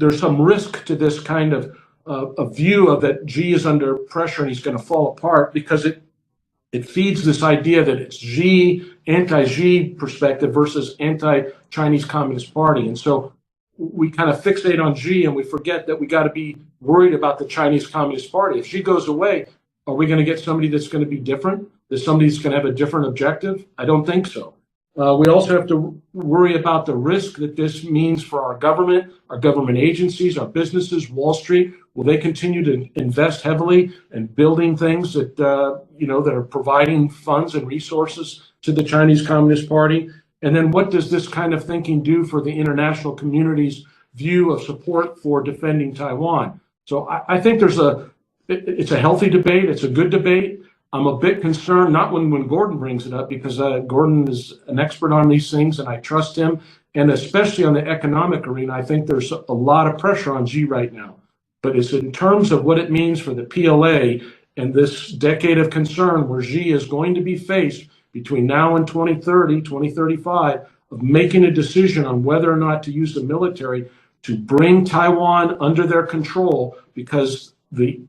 there's some risk to this kind of a view of that Xi is under pressure and he's going to fall apart, because it feeds this idea that it's Xi, anti-Xi perspective versus anti-Chinese Communist Party. And so we kind of fixate on Xi and we forget that we got to be worried about the Chinese Communist Party. If Xi goes away, are we going to get somebody that's going to be different? Is somebody that's going to have a different objective? I don't think so. We also have to worry about the risk that this means for our government agencies, our businesses, Wall Street. Will they continue to invest heavily in building things that, that are providing funds and resources to the Chinese Communist Party? And then what does this kind of thinking do for the international community's view of support for defending Taiwan? So I think it's a healthy debate. It's a good debate. I'm a bit concerned, not when Gordon brings it up, because Gordon is an expert on these things and I trust him. And especially on the economic arena, I think there's a lot of pressure on Xi right now. But it's in terms of what it means for the PLA and this decade of concern where Xi is going to be faced between now and 2030, 2035, of making a decision on whether or not to use the military to bring Taiwan under their control, because the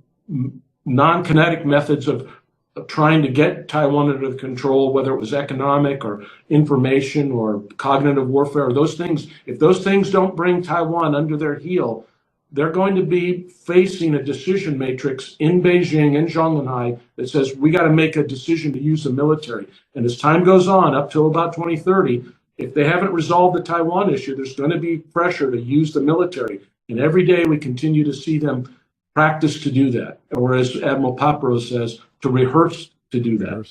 non-kinetic methods of trying to get Taiwan under the control, whether it was economic or information or cognitive warfare, or those things, if those things don't bring Taiwan under their heel, they're going to be facing a decision matrix in Beijing and Shanghai that says we got to make a decision to use the military. And as time goes on, up till about 2030, if they haven't resolved the Taiwan issue, there's going to be pressure to use the military. And every day we continue to see them practice to do that, or as Admiral Papero says, to rehearse to do that.